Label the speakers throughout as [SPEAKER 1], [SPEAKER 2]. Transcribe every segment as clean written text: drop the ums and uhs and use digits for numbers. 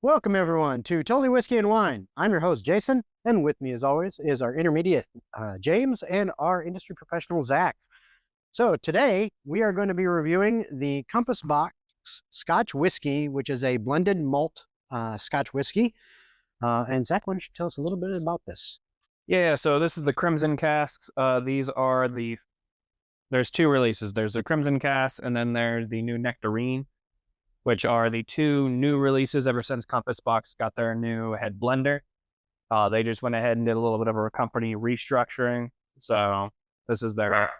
[SPEAKER 1] Welcome, everyone, to Totally Whiskey and Wine. I'm your host, Jason, and with me, as always, is our intermediate, James, and our industry professional, Zach. So today, we are going to be reviewing the Compass Box Scotch Whiskey, which is a blended malt Scotch whiskey. And Zach, why don't you tell us a little bit about this?
[SPEAKER 2] Yeah, so this is the Crimson Casks. There's two releases. There's the Crimson Cask, and then there's the new Nectarine, which are the two new releases ever since Compass Box got their new head blender. They just went ahead and did a little bit of a company restructuring. So this is their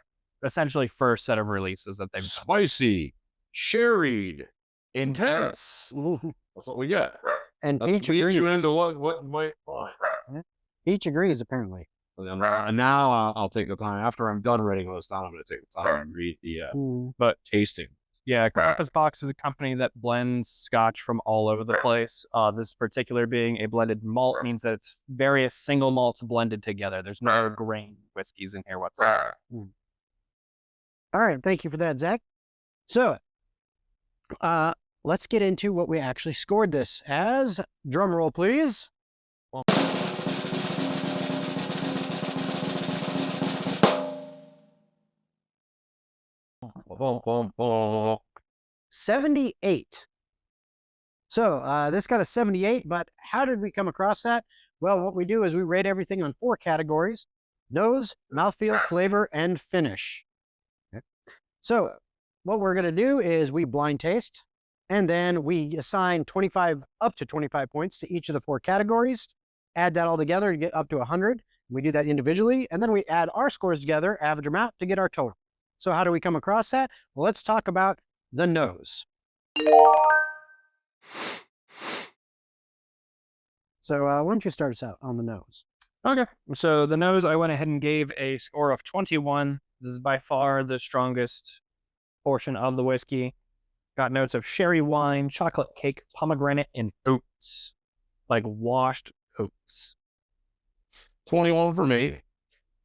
[SPEAKER 2] essentially first set of releases that they've done.
[SPEAKER 3] Spicy, sherried, intense. That's what we got.
[SPEAKER 1] And
[SPEAKER 3] Let's
[SPEAKER 1] Peach
[SPEAKER 3] lead
[SPEAKER 1] agrees.
[SPEAKER 3] you into what might find.
[SPEAKER 1] Peach agrees, apparently.
[SPEAKER 3] And now I'll take the time. After I'm done writing this down, I'm going to take the time and read the tasting.
[SPEAKER 2] Yeah, Compass Box is a company that blends Scotch from all over the place. This particular being a blended malt means that it's various single malts blended together. There's no grain whiskeys in here whatsoever.
[SPEAKER 1] All right, thank you for that, Zach. So, let's get into what we actually scored this as. Drum roll, please. 78. So this got a 78, but how did we come across that? Well, what we do is we rate everything on 4 categories: nose, mouthfeel, flavor, and finish. Okay. So what we're going to do is we blind taste, and then we assign up to 25 points to each of the 4 categories, add that all together to get up to 100. We do that individually, and then we add our scores together, average them out to get our total. So how do we come across that? Well, let's talk about the nose. So why don't you start us out on the nose?
[SPEAKER 2] Okay, so the nose, I went ahead and gave a score of 21. This is by far the strongest portion of the whiskey. Got notes of sherry wine, chocolate cake, pomegranate, and oats, like washed oats.
[SPEAKER 3] 21 for me.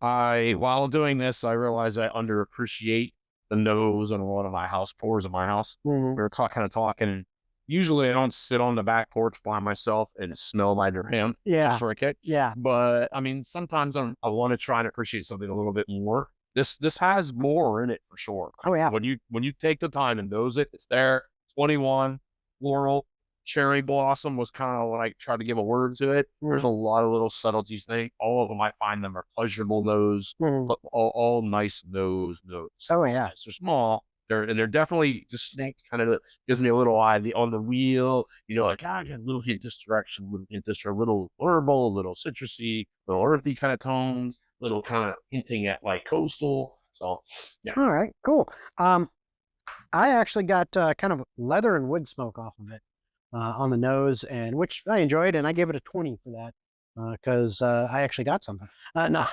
[SPEAKER 3] While doing this, I realized I underappreciate the nose on one of my house pours in my house.
[SPEAKER 1] Mm-hmm.
[SPEAKER 3] We were kind of talking, and usually I don't sit on the back porch by myself and smell my dram.
[SPEAKER 1] Yeah.
[SPEAKER 3] Just like it.
[SPEAKER 1] Yeah.
[SPEAKER 3] But I mean, sometimes I want to try and appreciate something a little bit more. This has more in it for sure.
[SPEAKER 1] Oh yeah.
[SPEAKER 3] When you take the time and nose it, it's there. 21, floral, cherry blossom was kind of like tried to give a word to it. There's a lot of little subtleties. All of them, I find them are pleasurable nose, but all nice nose notes.
[SPEAKER 1] Oh yeah.
[SPEAKER 3] They're small. They're definitely distinct. Kind of gives me a little eye on the wheel. You know, like I got a little hint this direction, a little hint this direction, a little herbal, a little citrusy, a little earthy kind of tones, little kind of hinting at like coastal. So yeah.
[SPEAKER 1] All right, cool. I actually got kind of leather and wood smoke off of it on the nose, and which I enjoyed, and I gave it a 20 for that because I actually got something. No,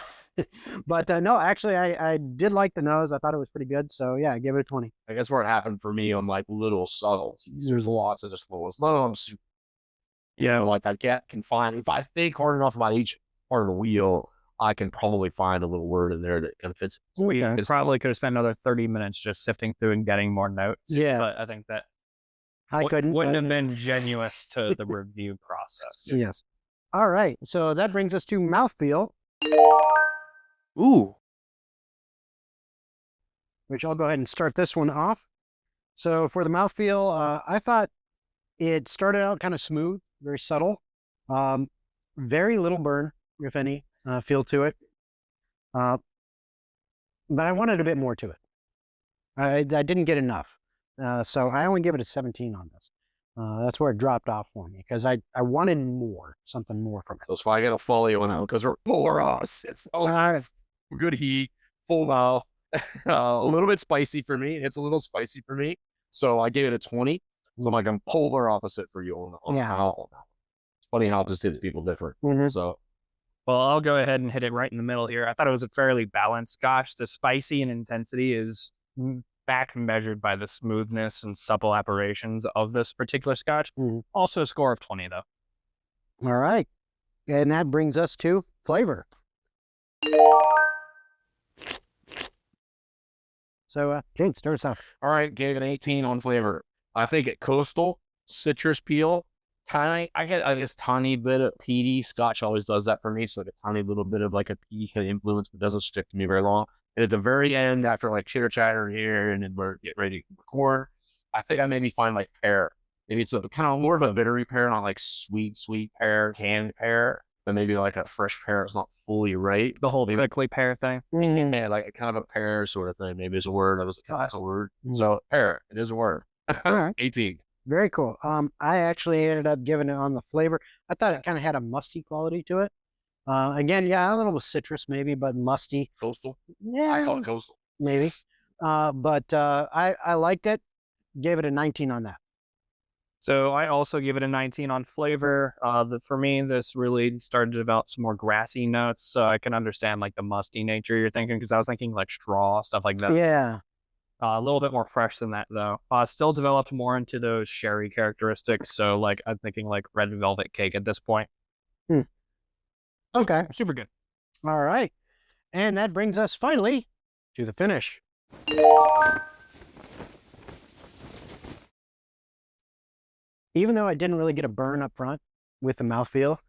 [SPEAKER 1] but no, actually, I did like the nose. I thought it was pretty good, so yeah, I gave it a 20.
[SPEAKER 3] I guess where it happened for me on like little subtleties. There's lots of just little. It's not on super. Yeah, like I can find if I think hard enough about each part of the wheel, I can probably find a little word in there that kind of fits.
[SPEAKER 2] We probably could have spent another 30 minutes just sifting through and getting more notes.
[SPEAKER 1] Yeah,
[SPEAKER 2] but I think that
[SPEAKER 1] wouldn't
[SPEAKER 2] have been genuous to the review process.
[SPEAKER 1] Yes. All right, so that brings us to mouthfeel.
[SPEAKER 2] Ooh.
[SPEAKER 1] Which I'll go ahead and start this one off. So for the mouthfeel, I thought it started out kind of smooth, very subtle, very little burn, if any, feel to it. But I wanted a bit more to it. I didn't get enough. So I only give it a 17 on this. That's where it dropped off for me because I wanted more, something more from it.
[SPEAKER 3] So if I get a folio on that because we're polar opposites. Good heat, full mouth, a little bit spicy for me. It's a little spicy for me. So I gave it a 20. So I'm like, I'm polar opposite for you on how. It's funny how this hits people different. So.
[SPEAKER 2] Well, I'll go ahead and hit it right in the middle here. I thought it was a fairly balanced scotch. The spicy and intensity is back measured by the smoothness and supple apparitions of this particular scotch. Also a score of 20, though.
[SPEAKER 1] All right. And that brings us to flavor. So, James, start us off.
[SPEAKER 3] All right, gave it an 18 on flavor. I think it coastal, citrus peel, I get like this tiny bit of peaty. Scotch always does that for me. So like a tiny little bit of like a peaty kind of influence, but doesn't stick to me very long. And at the very end, after like chitter chatter here, and then we're getting ready to record, I think I maybe find like pear. Maybe it's a kind of more of a bittery pear, not like sweet pear, canned pear, but maybe like a fresh pear is not fully right.
[SPEAKER 2] The whole
[SPEAKER 3] Maybe,
[SPEAKER 2] prickly pear thing.
[SPEAKER 3] yeah, like a kind of a pear sort of thing. Maybe it's a word. I was like, oh, that's a word. So pear, it is a word.
[SPEAKER 1] All right.
[SPEAKER 3] 18.
[SPEAKER 1] Very cool. I actually ended up giving it on the flavor. I thought it kind of had a musty quality to it. Again, yeah, a little citrus maybe, but musty.
[SPEAKER 3] Coastal. I
[SPEAKER 1] Yeah,
[SPEAKER 3] call it coastal.
[SPEAKER 1] maybe. But I liked it. Gave it a 19 on that.
[SPEAKER 2] So I also give it a 19 on flavor. For me, this really started to develop some more grassy notes, so I can understand like the musty nature you're thinking, because I was thinking like straw, stuff like that.
[SPEAKER 1] Yeah.
[SPEAKER 2] A little bit more fresh than that, though. Still developed more into those sherry characteristics. So, like, I'm thinking like red velvet cake at this point.
[SPEAKER 1] Okay.
[SPEAKER 2] Super good.
[SPEAKER 1] All right. And that brings us finally to the finish. Even though I didn't really get a burn up front with the mouthfeel,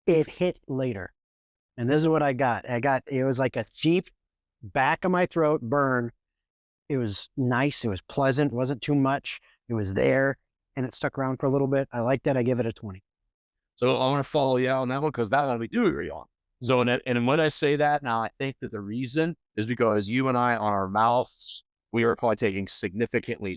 [SPEAKER 1] it hit later. And this is what I got. It was like a deep back of my throat burn. It was nice. It was pleasant. It wasn't too much. It was there, and it stuck around for a little bit. I liked it. I give it a 20.
[SPEAKER 3] So I want to follow you on that one because that one we do agree on. So, and when I say that now, I think that the reason is because you and I on our mouths, we were probably taking significantly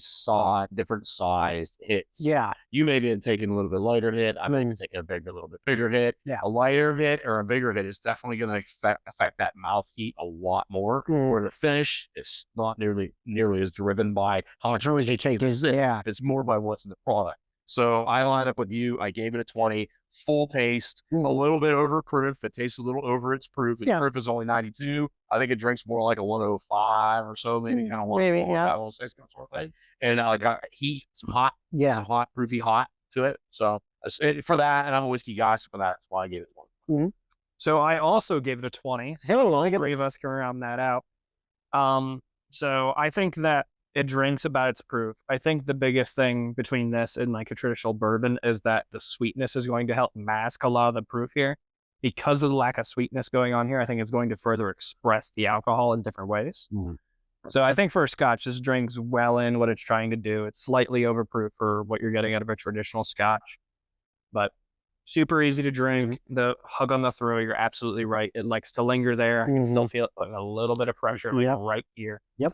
[SPEAKER 3] different sized hits.
[SPEAKER 1] Yeah.
[SPEAKER 3] You may be taking a little bit lighter hit. I may be taking a little bit bigger hit.
[SPEAKER 1] Yeah.
[SPEAKER 3] A lighter hit or a bigger hit is definitely going to affect that mouth heat a lot more. Where the finish is not nearly as driven by how much
[SPEAKER 1] As you take it. Yeah.
[SPEAKER 3] It's more by what's in the product. So I lined up with you. I gave it a 20, full taste, a little bit over proof. It tastes a little over its proof. Its proof is only 92. I think it drinks more like a 105 or so, maybe kind of 106 sort of thing. And I got heat, some hot, some hot, proofy hot to it. So for that, and I'm a whiskey guy, so for that, that's why I gave it 1.
[SPEAKER 2] So I also gave it a 20. So three of us can round that out. So I think that it drinks about its proof. I think the biggest thing between this and like a traditional bourbon is that the sweetness is going to help mask a lot of the proof here. Because of the lack of sweetness going on here, I think it's going to further express the alcohol in different ways. So I think for a Scotch, this drinks well in what it's trying to do. It's slightly overproof for what you're getting out of a traditional Scotch, but super easy to drink. The hug on the throat, you're absolutely right. It likes to linger there. I can still feel a little bit of pressure right here.
[SPEAKER 1] Yep.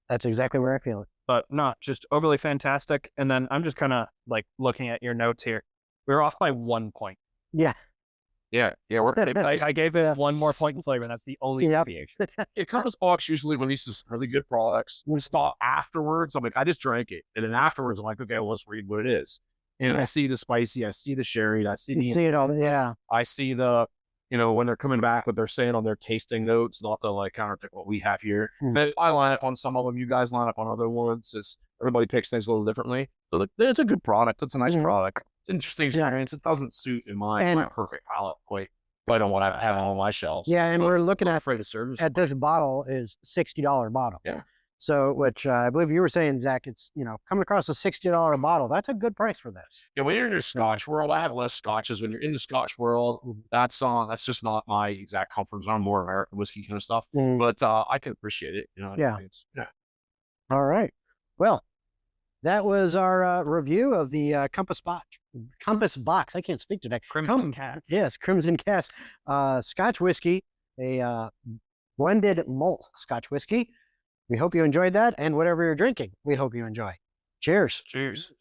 [SPEAKER 1] That's exactly where I feel it.
[SPEAKER 2] But not just overly fantastic. And then I'm just kind of like looking at your notes here. We're off by 1 point.
[SPEAKER 1] Yeah.
[SPEAKER 3] Yeah.
[SPEAKER 2] I gave it 1 more point in flavor. And that's the only deviation.
[SPEAKER 3] It comes box usually releases really good products. When it's thought afterwards, I'm like, I just drank it. And then afterwards, I'm like, okay, well, let's read what it is. And I see the spicy, I see the sherry, I see
[SPEAKER 1] it all. Yeah.
[SPEAKER 3] I see the, when they're coming back, what they're saying on their tasting notes, not to like counter what we have here. But I line up on some of them. You guys line up on other ones. Everybody picks things a little differently. So it's a good product. It's a nice product. It's an interesting experience. It doesn't suit in my perfect palate quite on what I have on my shelves.
[SPEAKER 1] Yeah, and we're looking at this bottle is $60 bottle.
[SPEAKER 3] Yeah.
[SPEAKER 1] So, which I believe you were saying, Zach, it's, coming across a $60 bottle. That's a good price for this.
[SPEAKER 3] Yeah, when you're in the Scotch world, I have less Scotches. When you're in the Scotch world, that's just not my exact comfort zone, more American whiskey kind of stuff. But I can appreciate it.
[SPEAKER 1] Yeah. All right. Well, that was our review of the Compass Box. I can't speak today.
[SPEAKER 2] Crimson Casks.
[SPEAKER 1] Yes, Crimson Cask. Scotch whiskey, a blended malt Scotch whiskey. We hope you enjoyed that, and whatever you're drinking, we hope you enjoy. Cheers.
[SPEAKER 3] Cheers.